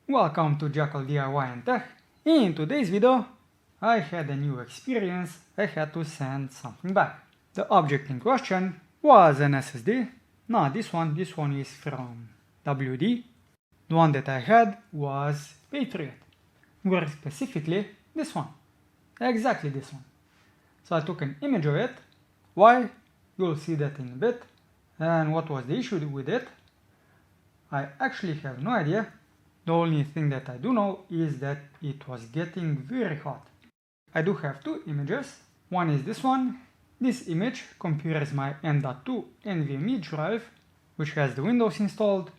Welcome to Jackal DIY and Tech. In today's video, I had a new experience. I had to send something back. The object in question was an SSD. Not this one is from WD. The one that I had was Patriot. More specifically, this one. Exactly this one. So I took an image of it. Why? You'll see that in a bit. And what was the issue with it? I actually have no idea. The only thing that I do know is that it was getting very hot. I do have two images. One is this one. This image compares my M.2 NVMe drive, which has the Windows installed.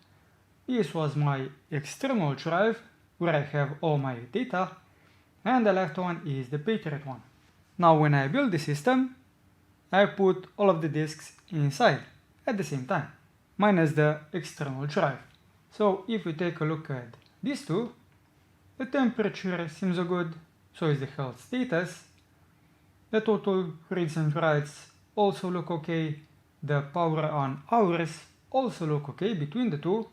This was my external drive, where I have all my data. And the left one is the Patriot one. Now when I built the system, I put all of the disks inside at the same time, minus the external drive. So if we take a look at these two, the temperature seems good, so is the health status. The total reads and writes also look okay. The power on hours also look okay between the two,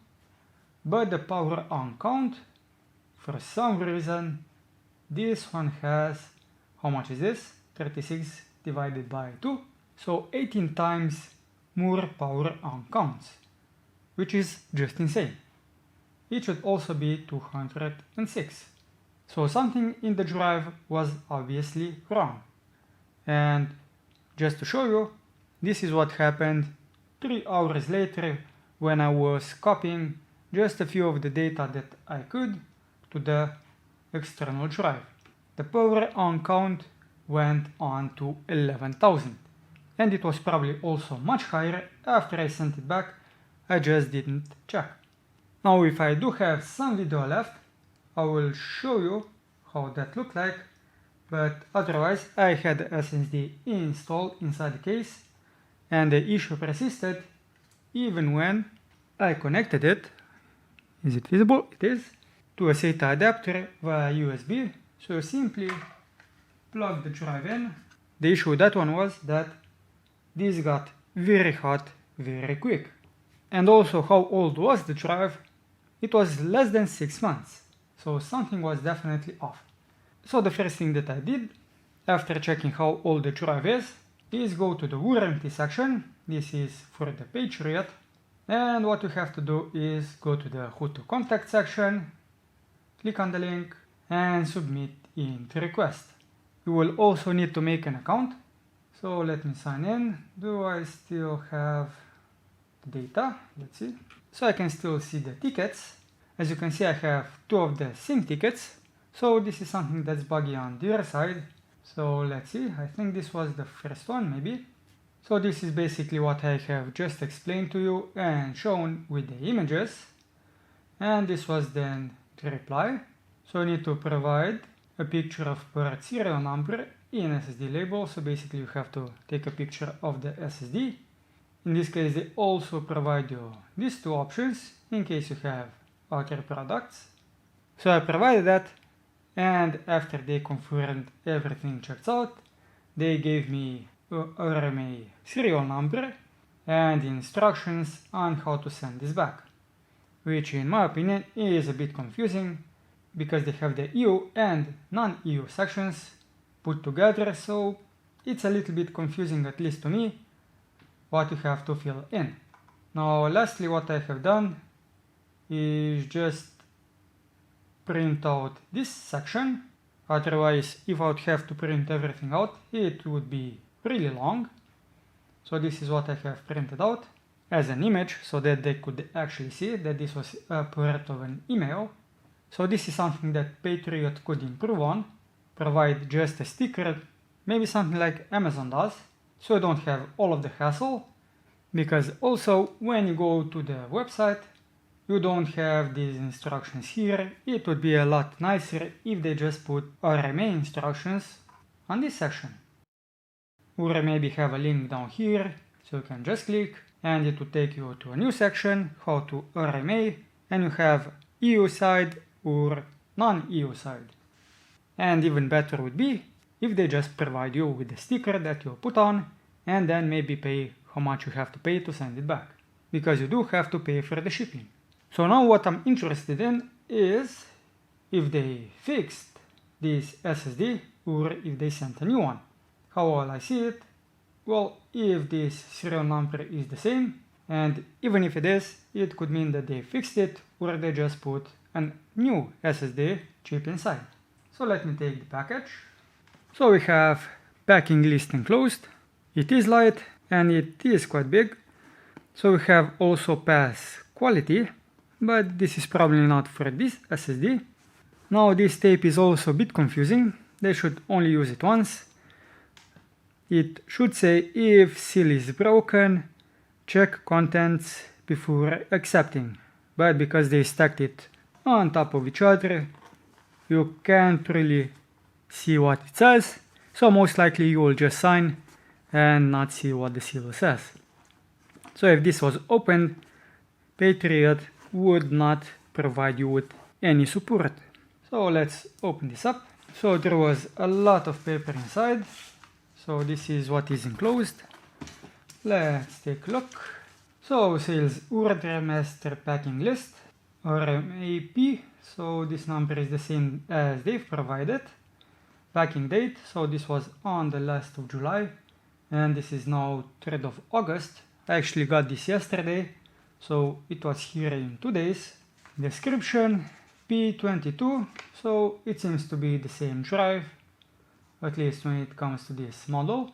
but the power on count, for some reason, this one has, how much is this? 36 divided by 2, so 18 times more power on counts, which is just insane. It should also be 206. So something in the drive was obviously wrong. And just to show you, this is what happened 3 hours later when I was copying just a few of the data that I could to the external drive. The power on count went on to 11,000. And it was probably also much higher after I sent it back. I just didn't check. Now if I do have some video left, I will show you how that looked like, but otherwise I had the SSD installed inside the case and the issue persisted even when I connected it, is it visible? It is, to a SATA adapter via USB. So simply plug the drive in. The issue with that one was that this got very hot very quick. And also how old was the drive? It was less than 6 months, so something was definitely off. So the first thing that I did, after checking how old the drive is go to the warranty section. This is for the Patriot. And what you have to do is go to the Who to Contact section, click on the link and submit in the request. You will also need to make an account. So let me sign in. Do I still have the data? Let's see. So I can still see the tickets. As you can see, I have 2 of the same tickets. So this is something that's buggy on their side. So let's see, I think this was the first one maybe. So this is basically what I have just explained to you and shown with the images. And this was then the reply. So you need to provide a picture of port serial number in SSD label. So basically you have to take a picture of the SSD. In this case, they also provide you these 2 options in case you have other products. So I provided that, and after they confirmed everything checks out, they gave me RMA serial number and instructions on how to send this back, which in my opinion is a bit confusing because they have the EU and non-EU sections put together, so it's a little bit confusing, at least to me, what you have to fill in. Now lastly, what I have done is just print out this section. Otherwise, if I would have to print everything out, it would be really long. So this is what I have printed out as an image so that they could actually see that this was a part of an email. So this is something that Patriot could improve on, provide just a sticker, maybe something like Amazon does, so you don't have all of the hassle, because also when you go to the website, you don't have these instructions here. It would be a lot nicer if they just put RMA instructions on this section. Or maybe have a link down here, so you can just click and it will take you to a new section, how to RMA, and you have EU side or non-EU side. And even better would be if they just provide you with the sticker that you put on and then maybe pay how much you have to pay to send it back, because you do have to pay for the shipping. So now what I'm interested in is if they fixed this SSD or if they sent a new one. How will I see it? Well, if this serial number is the same, and even if it is, it could mean that they fixed it or they just put a new SSD chip inside. So let me take the package. So we have packing list enclosed. It is light and it is quite big. So we have also pass quality, but this is probably not for this SSD. Now this tape is also a bit confusing. They should only use it once. It should say if seal is broken, check contents before accepting. But because they stacked it on top of each other, you can't really see what it says. So most likely you will just sign and not see what the seal says. So if this was open, Patriot would not provide you with any support. So let's open this up. So there was a lot of paper inside. So this is what is enclosed. Let's take a look. So sales order master packing list, RMAP. So this number is the same as they've provided. Packing date. So this was on the last of July. And this is now 3rd of August. I actually got this yesterday. So it was here in 2 days. Description. P220. So it seems to be the same drive, at least when it comes to this model.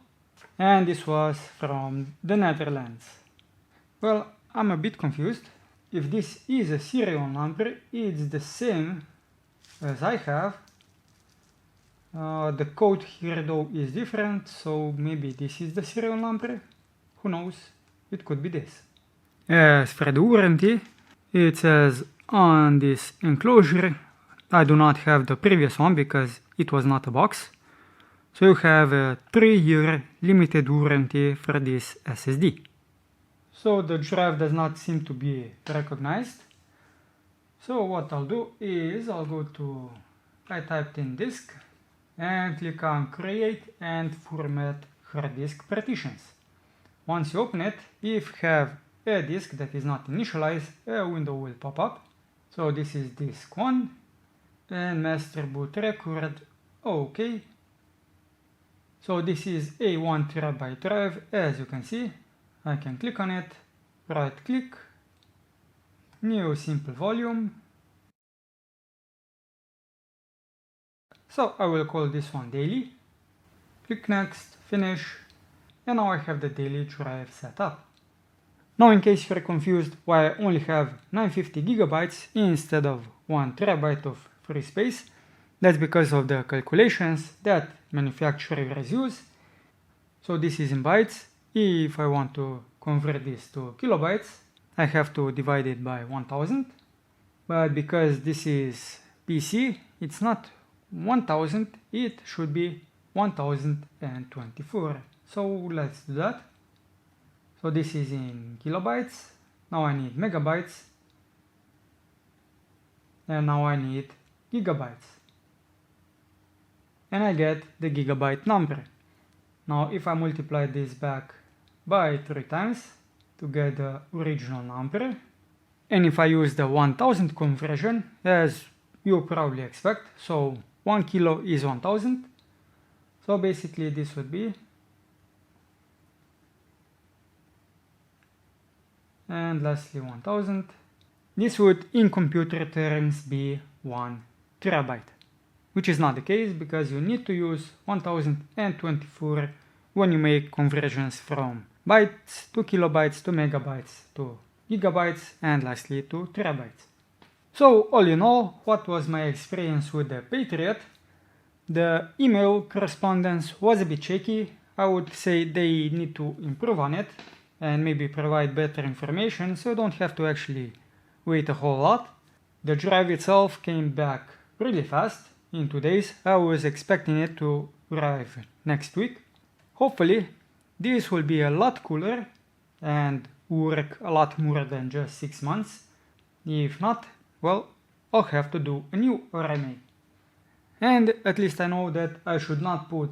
And this was from the Netherlands. Well, I'm a bit confused. If this is a serial number, it's the same as I have. The code here though is different, so maybe this is the serial number. Who knows? It could be this. As for the warranty, it says on this enclosure, I do not have the previous one because it was not a box. So you have a 3-year limited warranty for this SSD. So the drive does not seem to be recognized. So what I'll do is I'll go to, I typed in disk and click on create and format hard disk partitions. Once you open it, if you have a disk that is not initialized, a window will pop up. So this is disk 1 and master boot record, OK. So this is a 1 TB drive, as you can see. I can click on it, right click, new simple volume. So I will call this one daily. Click next, finish, and now I have the daily drive set up. Now in case you're confused why I only have 950 GB instead of 1 TB of free space, that's because of the calculations that manufacturers use. So this is in bytes. If I want to convert this to kilobytes, I have to divide it by 1000. But because this is PC, it's not 1000, it should be 1024. So let's do that. So this is in kilobytes. Now I need megabytes. And now I need gigabytes. And I get the gigabyte number. Now if I multiply this back by 3 times to get the original number, and if I use the 1000 conversion, as you probably expect, so 1 kilo is 1000, so basically this would be, and lastly 1000, this would in computer terms be 1 terabyte. Which is not the case because you need to use 1024 when you make conversions from bytes to kilobytes to megabytes to gigabytes and lastly to terabytes. So all in all, what was my experience with the Patriot? The email correspondence was a bit shaky. I would say they need to improve on it and maybe provide better information so you don't have to actually wait a whole lot. The drive itself came back really fast. In 2 days. I was expecting it to arrive next week. Hopefully this will be a lot cooler and work a lot more than just 6 months. If not, well, I'll have to do a new RMA. And at least I know that I should not put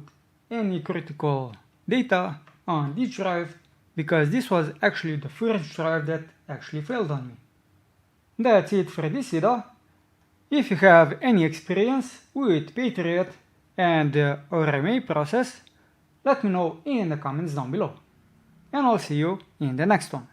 any critical data on this drive because this was actually the first drive that actually failed on me. That's it for this video. If you have any experience with Patriot and the RMA process, let me know in the comments down below. And I'll see you in the next one.